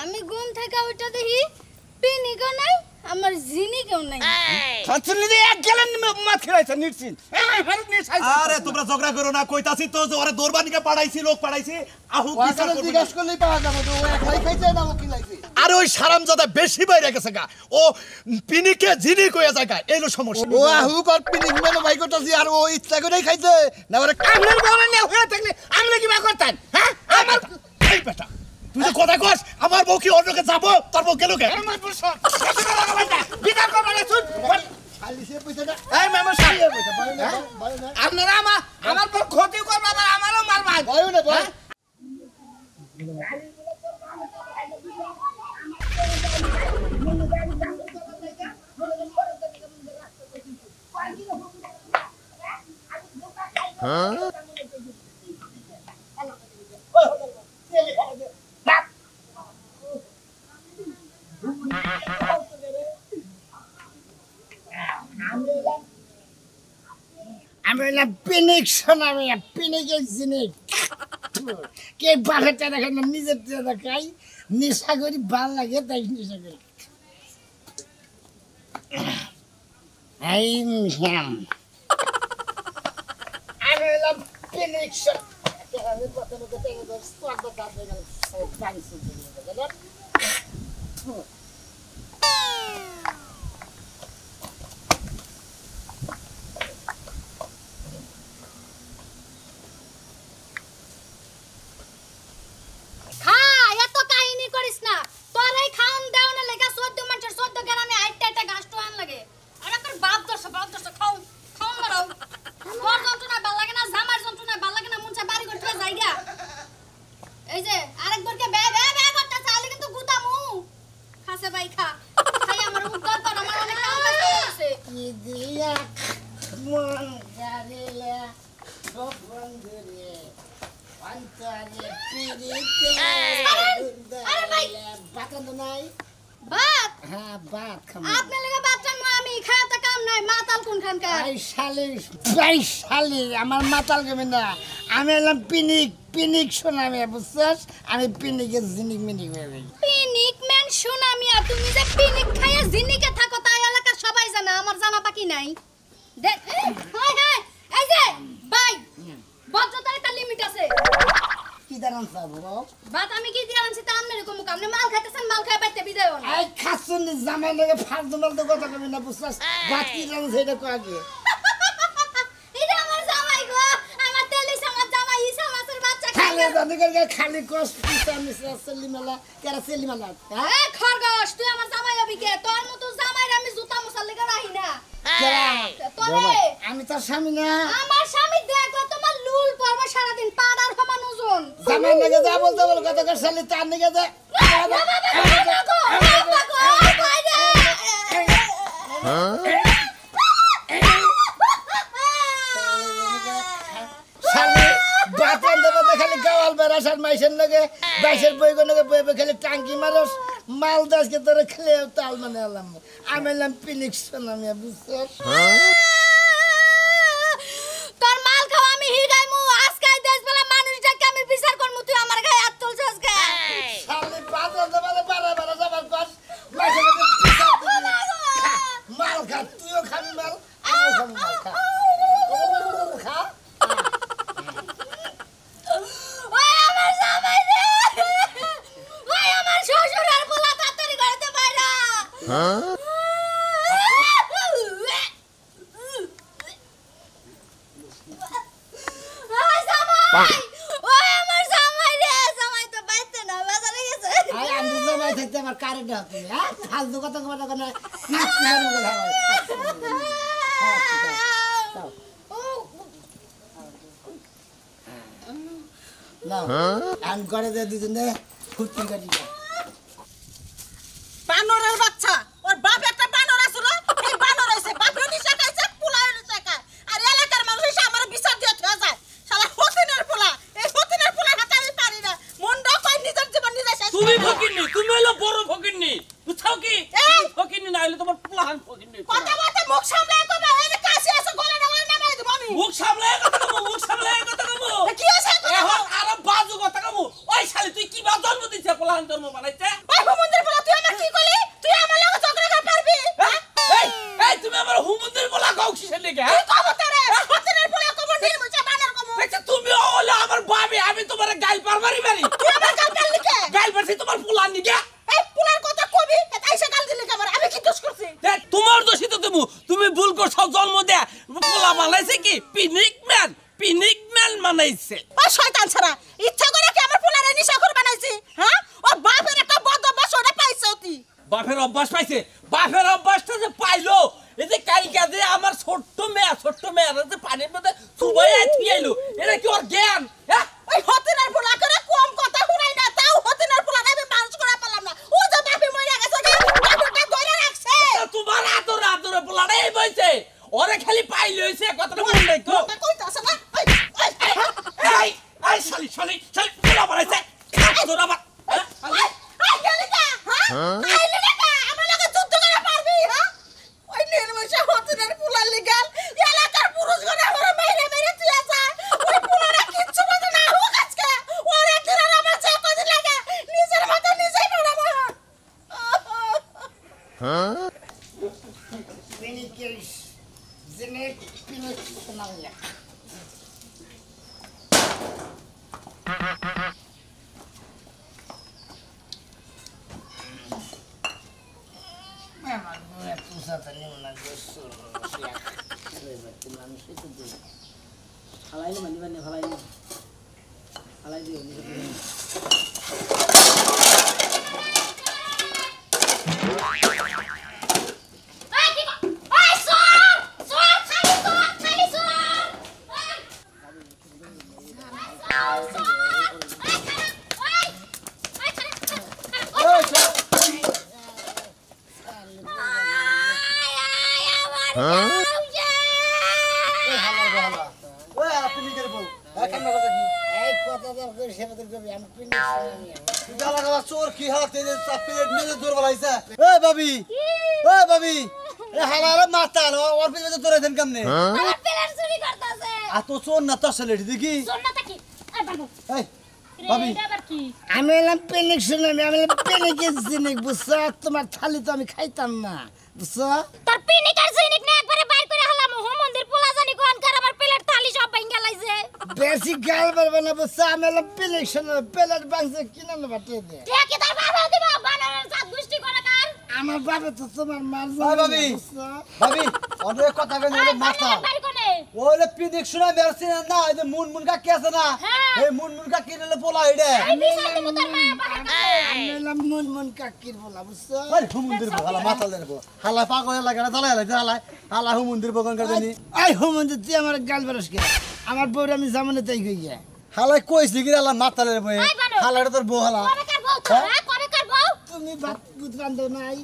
আমি ঘুম থেকে উঠে দেখি পিনিকও নাই আমার জিনিকেও নাই খাচ্ছেন যে এক গেলেন মাছ খেলাইছে নিশ্চিন আরে তোমরা ঝগড়া করো না কইতাছি তো যে ওরে দরবানিকে পাঠাইছি লোক পাঠাইছি আহু বিচার করব জিজ্ঞাসা করলেই পাওয়া যাবে তো ও একলাই খাইছে না ও কি লাগবে আরে ওই হারামজাদা বেশি বাইরে গেছে গা ও পিনিকে জিনি কইয়া যায় গা এইলো সমস্যা ও আহু কর পিনিক মানে ভাই করতেছি আর ও ইচ্ছা করেই খাইছে না ওরে আপনার বাবা না হয়ে থাকলে আমরা কি বা করতেন হ্যাঁ আমার এই বেটা তুই যে কথা কস আমার বউ কি অন্যকে যাবো তোর বউ গেল কে আমার বস বিচার করব না শুন খালি সে পয়সাটা এই মামা সাহেব ভাই না আপনারা আমার পর ক্ষতি করবে আবার আমারও মারবেন ভাই না ভাই আমি বললাম পিনিক শোনা আমি পিনিকের জিনিস কে বাঘেরটা দেখেন না নিজের দেখাই নেশা করি ভাল লাগে তাই নেশা করি এই হ্যাম আমি বললাম পিনিক আমার মাতাল গেবে না আমি এলাম পিনিক পিনিক শোনামি বুঝছস আমি পিনিকের জিনিক মিনিক হয়ে গেছি পিনিক ম্যান শোনামি আর তুমি যে পিনিক খাইয়া জিনিকে থাকো তাই এলাকার সবাই জানে আমার জানা বাকি নাই দেখ হাই হাই এই যে ভাই ভদ্রতার একটা লিমিট আছে কি দাঁড়ান সাবো বাত আমি কি দিয়ে আনছি তা আমনে এরকম আপনি মাল খাইতেছেন মাল খাই বাইতে বিদায় হন এই খাসুন জামাই লাগে ফালতু মালতু কথা কবি না বুঝছস বাত কি জানো সেটা কো আগে এটা আমার জামাই গো আমার তেলিস আমার জামাই ইসা মাছের বাচ্চা খালি জানি খালি কস পিছা মিছা সেলিমালা কেরা সেলিমালা এ খরগোশ তুই আমার জামাই হবি কে তোর মতো জামাইর আমি জুতা মুছার লাগা রাহি না তোরে আমি তোর স্বামী না আমার স্বামী দেখো তোমার লুল পড়বে সারা দিন পাড়ার সমান ওজন জামাই লাগে যা বলতে বল কথা কর শালি তার নিকে যা খালি গাওয়াল বেড়াসার মাইসের লাগে বাইশের বই বই খালি টাঙ্কি মারস মাল দাসকে তোর খেলে তাল মানে এলাম আমি এলাম পিনিক্স আমি বুঝছস তোর মাল খাওয়া আমি হিগাইমু আজকাই দেশ বেলা মানুষটাকে আমি বিচার করমু তুই আমার গায়ে হাত তুলছস কে শালি পাতল দেবালে বারা বারা যাবার কস মাইসের বিচার দিবি মাল খা তুইও খাবি মাল আমিও খাবি মাল খা খা ফালতু কথা কথা না আন করে দে দুজনে ফুটকি কাটি বানরের বাচ্চা ওর বাপ একটা বানর আছিল এই বানর হইছে বাপরে নিশা খাইছে পোলায় নিশা খায় আর এলাকার মানুষ এসে আমার বিচার দিয়ে থিয়া যায় শালা হতিনের পোলা এই হতিনের পোলা হাতে আমি পারি না মনটা কই নিজের জীবন নিজে শেষ তুমি ফকিরনি তুমি হলো বড় ফকিরনি বুঝছো কি ফকিরনি না হলে তোমার পোলাহান ফকিরনি কথা কথা মুখ সামলায় কবে এই যে কাশি আছে গলা নামায় নামায় দেব আমি মুখ সামলায় কথা কমু মুখ সামলায় কথা কমু কি আছে এখন আর বাজু কথা কমু ওই শালি তুই কি বা জন্ম দিছিস পোলাহান জন্ম বানাইতে বাপের অভ্যাস পাইছে বাপের অভ্যাসটা যে পাইলো এই যে কালকে যে আমার ছোট্ট মেয়ে যে পানির মধ্যে চুবাই আইলো এটা কি ওর জ্ঞান হ্যাঁ ওই হতিনের পোলা করে কম কথা শুনাই না তাও হতিনের পোলা আমি মানুষ করে পেলাম না ও যে বাপি মরে গেছে বাপটা ধরে রাখছে তোমার আদরে পোলাটা এই বইছে ওরে খালি পাইলে হইছে কথাটা মনে নাই কো কইতাছ না এই শালি পোলা বানাইছে তোরা আবার গেলিকা হ্যাঁ গেলিকা আমার লগে যুদ্ধ করে পারবি হ্যাঁ ওই নির্মশা হতিনের পোলা লিগাল এলাকার পুরুষগণ আমার মেরে তুই যায় ওই পোলাটা কিচ্ছু বলতে না হোক আজকে ওর একদিন আর আমার চেয়ে কদিন লাগে নিজের মাথা নিজেই পড়াবো Pinikers, zinek, pinik, senangnya. Memang gue pusat ini menanggusul siap. Lebat manusia itu tuh. হালাই নে মানি মানে হালাই দিও ওই আপনি করে বল এখন না কথা কি এই কথা তো করে সেবাদের করবি আমি পিনিক senangnya. গালা গালা চোর কি হাত তেলে প্লেট নিয়ে দূর বলাইছে ওই ভাবি এ হালারে মাথা লো ওর পিছে দূরে দেন কেমনে আমার প্লেট চুরি করতেছে আ তো চোর না তো আসলে দেখি সোনাটা কি এই বাবু এই ভাবি এটা আবার কি আমি এলাম পিনিক senangnya, আমি এলাম পিনিকের জিনিক বুঝছো তোমার থালি তো আমি খাইতাম না বুঝছো তোর পিনিক আর জিনিক না একবারে বাইর করে হলাম মন্দির পোলা জানি কোন কার আমার প্লেট থালি সব ভাঙা লাইছে বেশি গাল পারবে না বুঝছো আমি এলাম পিনিক senangnya, প্লেট বাংছে কিনা না বাটে দে ঠিক কি তোর বাবা দিবা বানরের জাত গোষ্ঠী করে কার আমার বাবা তো তোমার মার ওই ভাবি ভাবি অনেক কথা কইলে মাথা বাড়ি কোনে ওলে পিনিক শুনা মেরছি না এই যে মুন কাকি আছে না হ্যাঁ। এই মুন কাকি নিলে পোলা হইডে এই বিচার দিব তোর মা বাবার কাছে আমি এলাম মন কাকির বলা বুঝছো আরে হুমন্দির হালা মাথা দেব হালা পাগল লাগা না দলাই হালা হালা হুমন্দির বগন করে দেনি আই হোমন্দ তুই আমার গাল বারস কে আমার বউর আমি জামানে তাই কইয়া হালা কইছি কি হালা মাথা লে বই আই বানর। হালাটা তোর বউ হালা কবে কার বউ তোর হ্যাঁ কবে কার বউ তুমি ভাত বুত রান্ধো নাই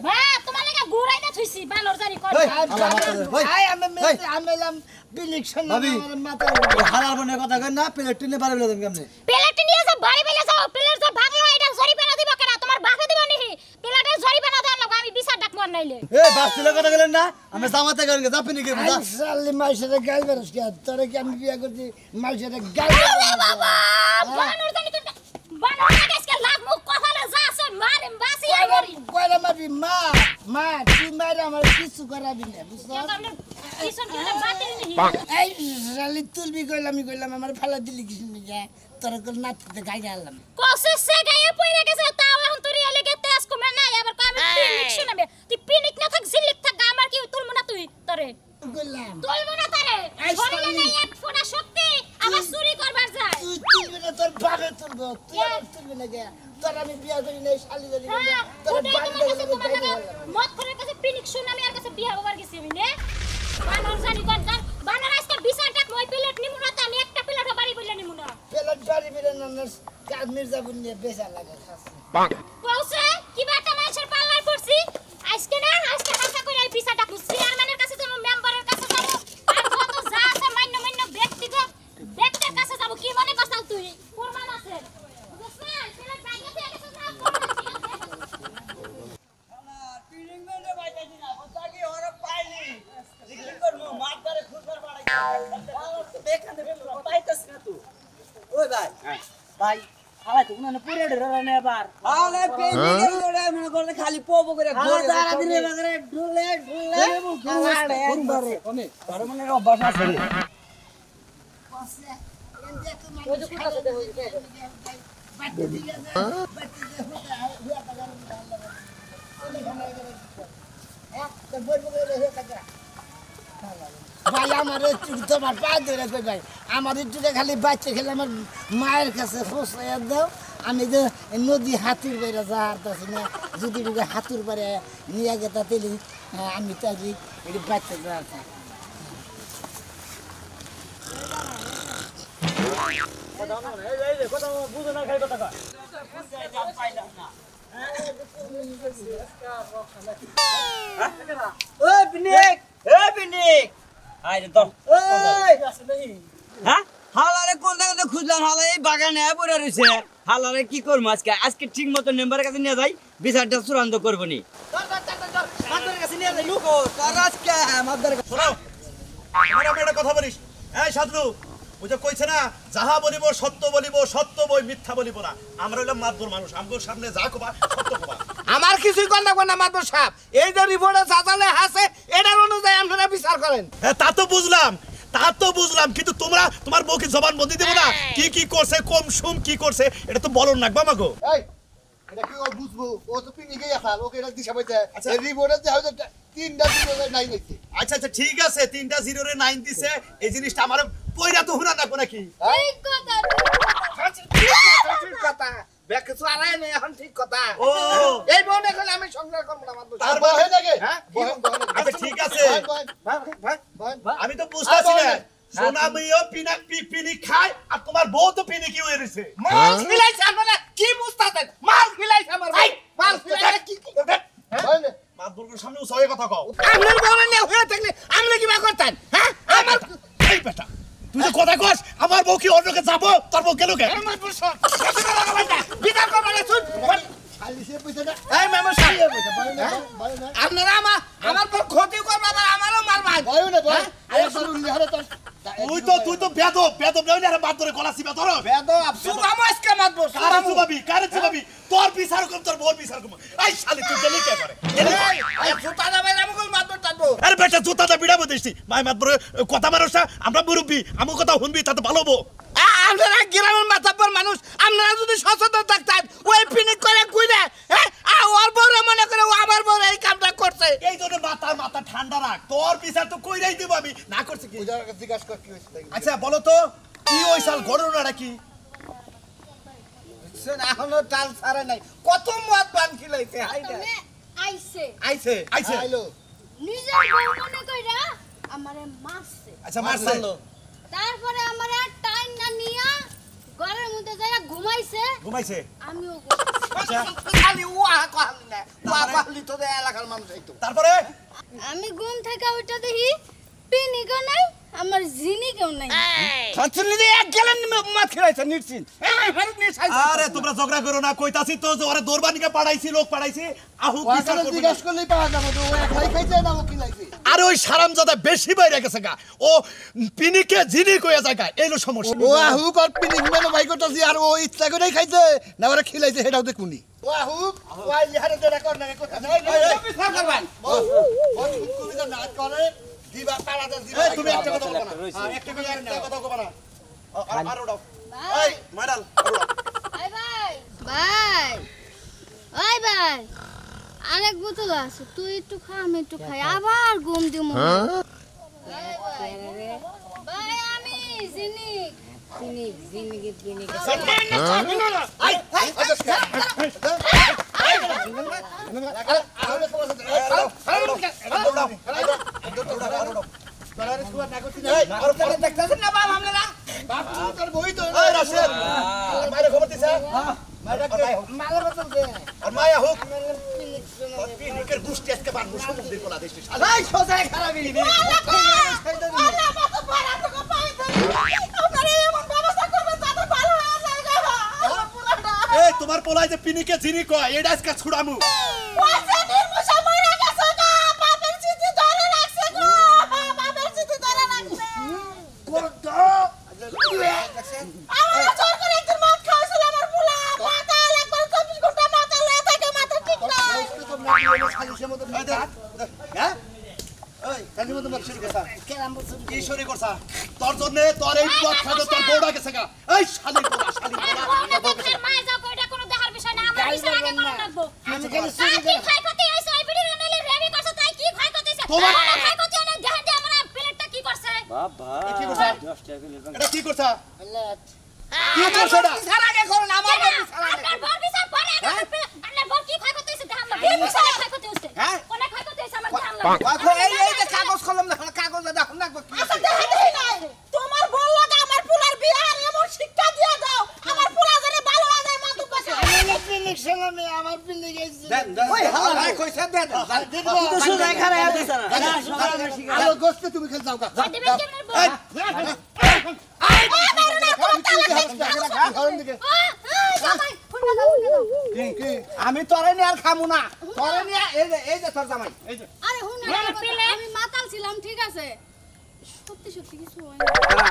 হ্যাঁ তোমার লাগা গুড়াই না থুইছি বানর জানি কোন এই হালা মাথা দে ওই আই আমি এলাম পিনিক ভাবি। senangnya, আমার মাথা হালার বনে কথা কই না প্লেট টিনে বাড়ি বলে দেন কেমনে প্লেট নিয়ে যা বাড়ি বেলা যাও প্লেট যা ভাগলো এটা জরিমানা দিব কেন তোমার বাপে দিব নি প্লেটে জরিমানা দেন লাগা আমি বিচার ডাক মন নাইলে এই বাসলে কথা গেলেন না আমি জামাতে গেল যা পিনিকে বুঝা সালি মাইসের গাল বারস কে তোরে কি আমি বিয়া করছি মাইসের গাল আরে বাবা বানর জানি তো বানর লাগে আজকে লাভ মুখ কথা না যা আছে মারে বাসি আই মরি কয়লা মারবি মা তুই মারে আমার কিছু করাবি না বুঝছো কিসন করে বাতিল নি এই সালি তুলবি কইলাম আমার ফালা দিলি কিছু নিয়ে তোরে কোন নাতে গাই গেলাম কোসে সে গায়ে পইরা গেছে তাও এখন তুই এলাকে তেজ কমে না এবার কই আমি পিনিক শুনাবে তুই পিনিক না থাক জিলিক থাক আমার কি তুলমু না তুই তরে কইলাম তুলমু না তরে এই শরীরে শালি। নাই এক ফোঁটা শক্তি আবার চুরি করবার যায় তুই তুলবি না তোর বাপে তুলবো তুই আর তুলবি না গে তোর আমি বিয়া করি নাই শালি ধরি হ্যাঁ তোর ওটাই বাড়ি তোমার কাছে থেকে তোমার গাই লাগা গেলাম মত করে কাছে পিনিক শুন আমি আর কাছে বিয়া হবার গেছি আমি নে বানর জানি কোন কার বানর আজকে বিচারটা মই প্লেট নিমু না আমি একটা প্লেট বাড়ি বইলা নিমু না পেলার বাড়ি বিরে না কাজ মির্জাপুর নিয়ে বেচা লাগে খাসি কওছে কি বাটা মাছের পাল্লায় পড়ছি আজকে হাসা করে এই বিচারটা চেয়ারম্যানের কাছে যাব মেম্বারের কাছে যাব আর যত যা আছে মান্য ব্যক্তির কাছে যাব কি মনে করছাল তুই প্রমাণ আছে বুঝছ না প্লেট বাইকে দিয়ে গেছে না পিনিক মেনে বাইতাছি না বসাকি ওরে পাইনি কি করব মারদারে খুরবার বাড়াই বেখানে পাইতাছ না তুই ওই ভাই ভাই হালাই তো না পুরে ধরে না এবার হালে পেইনি করে মনে করে খালি পোপো করে ঘুরে দাঁড়া দিলে বাগরে ঢুলে হালে একবারে তোর মনে অভ্যাস আছে রে ওই যে কোথা থেকে হইছে বাড়ি দিয়ে হুয়া পাগার তো বলবো রে হে কাকা ভাই আমার একটু তোমার পায়ে ধরে কই ভাই আমার একটু খালি বাচ্চা খেলে আমার মায়ের কাছে পৌঁছাইয়া দাও আমি যে নদী হাতির বাইরে যা হারতাছি না যদি হাতুর বাইরে নিয়ে গেতা তেলি আমি তাই এটি বাচ্চা যা ওই পিনিক আইরে তো হ্যাঁ হালারে কোন জায়গাতে খুঁজলাম হালা এই বাগানে পড়ে রয়েছে হালারে কি করবো আজকে আজকে ঠিক মতো মেম্বারের কাছে নিয়ে যাই বিচারটা চূড়ান্ত করবো নি শোনো আমার আমি একটা কথা বলিস এই সাধু বুঝে কইছে না যাহা বলিব সত্য বই মিথ্যা বলিব না আমরা হইলাম মাতবর মানুষ আমগোর সামনে যা কবা সত্য কবা আমার কিছুই কর না মাদবর সাহেব এই যে রিপোর্টে চাচালে আছে এটার অনুযায়ী আপনারা বিচার করেন হ্যাঁ তা তো বুঝলাম কিন্তু তোমার বউকে জবান বন্দি দেবো না কি করছে কম সুম কি করছে এটা তো বলন না বাবা গো এই এটা কি ও বুঝবো ও তো পিনিকেই আসাল ওকে এটা দিশা পাইছে এই রিপোর্টে যে হয়তো 3টা 0 নাই নাকি আচ্ছা ঠিক আছে 3টা 0 রে 9 দিছে এই জিনিসটা আমার পয়রা তো হুনা না নাকি ঠিক কথা ঠিক কথা ব্যাকে সারাই নেই এখন ঠিক কথা ও এই বোন এখন আমি সংসার করব না মাদবর তার বয় হয়ে থাকে হ্যাঁ আচ্ছা ঠিক আছে ভাই আমি তো বুঝতাছি না সোনামিও পিনি খায় আর তোমার বউ তো পিনি কি হয়ে রইছে মাল খিলাইছে আপনারা কি বুঝতাছেন মাল খিলাইছে আমার ভাই মাল খিলাইছে কি হ্যাঁ মাতবরের সামনে উসায়ে কথা কও আপনার বউ না হয়ে থাকলে আপনি কি বা করতেন হ্যাঁ আমার এই বেটা তুই যে কথা কস আমার বউ কি অন্যকে যাবো তোর বউ গেল কে আমার বসো বিচার করব না শুন খালি সে পয়সা না এই মামা সাহেব আপনারা আমার পর ক্ষতি করবে আবার আমারও মারবেন ভয় না ভয় আরে শুনুন হারে তো তুই তো বেদব নইলে আরে বাদ ধরে গলা সিবা ধরো বেদব সুবাম আজকে মারবো কারে চুবাবি তোর বিচার কর তোর বউর বিচার কর এই শালি তুই গেলি কে করে এই ফুটা দাবে আমাকে মারবো টানবো আরে বেটা জুতাটা বিড়াবো দিছি মাই মাতবর কথা মানুষটা আমরা মুরব্বি আমু কথা শুনবি তাতে ভালো হবো আপনারা গ্রামের মাথাব্বর মানুষ আপনারা যদি সচেতন থাকতেন ওই ফিনিক করে কইরে হ্যাঁ ওর বউরে মনে করে ও আমার বউরে এই কামটা করছে এই জন্য মাথা ঠান্ডা রাখ তোর বিচার তো কইরাই দেব আমি না করছি কি জিজ্ঞাসা কর কি হইছে আচ্ছা বলো তো কি ওই সাল ঘটনাটা কি শুন এখনো টাল ছাড়ে নাই কত মদ পান খিলাইছে হাইডা আইছে আইছে আইলো নিজের বউ মনে কইরা আমারে মারছে আচ্ছা মারছে তারপরে আমারে টাইম না নিয়া ঘরের মধ্যে যাইয়া ঘুমাইছে আমিও আচ্ছা খালি ওয়া কহালি না ওয়া কহালি তো এলাকার মানুষ আইতো তারপরে আমি ঘুম থেকে উঠে দেখি পিনিকও নাই আমার জিনিকেও নাই ছাত্রী দিয়ে এক গেলেন মদ খিলাইছে নিশ্চিত এই ফেরত নিয়ে সাইজ আরে তোমরা ঝগড়া করো না কইতাছি তো যে ওরে দরবানিকে পাঠাইছি লোক পাঠাইছি আহু বিচার করবি জিজ্ঞাসা করলেই পাওয়া যাবে তো ও একলাই খাইছে না ও খিলাইছে আরে ওই সারামজাদা বেশি বাইরে গেছে গা ও পিনিকে জিনি কইয়া যায় গা এইলো সমস্যা ও আহু কর পিনিক মেনো ভাই করতাছি আর ও ইচ্ছা করেই খাইছে না ওরা খিলাইছে সেটাও দেখুনি ও আহু ওই ইহারে দেড়া কর না কথা নাই বিচার করবেন ও কবিতা না করে দিবা পাড়াতে দিবা তুমি একটা কথা বলবা না একটা কথা কইবা না আর ওড়াও এই মাইরাল ভাই আরেক বোতল আছে তুই একটু খা আমি একটু খাই আবার ঘুম দিমু ভাই আমি জিনিক দেখতেছেন না বাপ আমরা বাপ তোর বই তো এই রাশেদ মাইরে খবর দিছে মালের বদল দে আর মায়া হোক পিনিকের গুষ্টি আজকে বানবো সমুদ্রের কোলা দেশে এই সোজা খারাপই নি আল্লাহ মত বড় তো পাই আপনারা এমন ব্যবস্থা করবেন যাতে ভালো হয়ে যায় গো পুরাটা এই তোমার পোলাই যে পিনিকে জিনি কয় এটা আজকে ছুড়ামু ওইসে নির্মূষা মরে গেছে গো বাপের চিঠি ধরে রাখছে গো বাপের চিঠি ধরে রাখছে আমার জোর করে একদিন মদ খাওয়াছিল আমার পোলা মাথা একবার 24 ঘন্টা মাথা লয়ে থাকে মাথা ঠিক নাই হ্যাঁ ওই কালি মত মত শুরু করতা কেরাম বলছিস কি শুরু করছা তোর জন্য তোর এই পথ খাতে তোর বউটা গেছে গা এই শালি মাই যাও কইটা কোনো দেখার বিষয় না আমার বিষয় আগে করে রাখবো আমি খালি তাই কি খাই করতে আইছো এই ভিডিও নাইলে রেডি করছ তাই কি খাই করতেছ তোমার- খাই করতে না দেখেন যে আমরা প্লেটটা কি করছে আব্বা এ কি করছা? 10 টাকা করে এটা কি করছা? লেট কি করছো এটা? বিচার আগে করুন আমার আপনার বর বিচার পরে আপনার বর কি ক্ষয় করতে হইছে ধান না কি বিচার ক্ষয় করতে হইছে হ্যাঁ? কোন ক্ষয় করতে হইছে আমার ধান এই যে কাগজ কলম দেখো কাগজ দেখুন না কি আচ্ছা দেখি নাই তোমার বল লাগা আমার পোলার বিয়ে আর এমন শিক্ষা দিয়ে দাও আমার পোলা জানে ভালো হয়ে যায় মাদু পাশে আমার পিনিক সালামে আমার পিনিক গেছে দেন দেন ওই হালা কইছে দেন তো শুধু এখানে আছে না আলো গোস্তে তুমি খেল যাও গা দিবেন কেমন বর জামাই ফুলটা দাও আমি তোরে নিয়ে আর খামু না তোরে নিয়ে এই যে তোর জামাই এই যে আরে হুন আমি মাতাল ছিলাম ঠিক আছে সত্যি সত্যি কিছু হয় না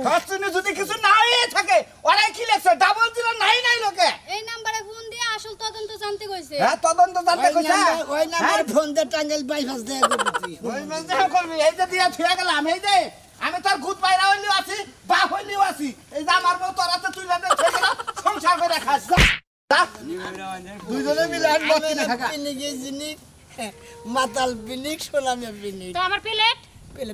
ফাস্টনে যদি কিছু নাই থাকে ওরা কি লেখছে ডাবল জিরো নাই নাই লোকে এই নম্বরে ফোন দিয়ে আসল তদন্ত জানতে কইছে হ্যাঁ তদন্ত জানতে কইছে ওই নাম্বার ফোন দে টাঙ্গেল বাইপাস দে ওই মানে করবি এই যে দিয়া থুয়া গেলাম এই যে আমি তোর গুদ বাইরা হইলিও আছি বা হইলিও আছি এই যে আমার বউ তোর হাতে তুইলা দে সংসার করে খাস যা দুইজনে মিলে আর মত কিনে থাকা পিনিক জিনিক মাতাল পিনিক সোনামে পিনিক তো আমার প্লেট পেলে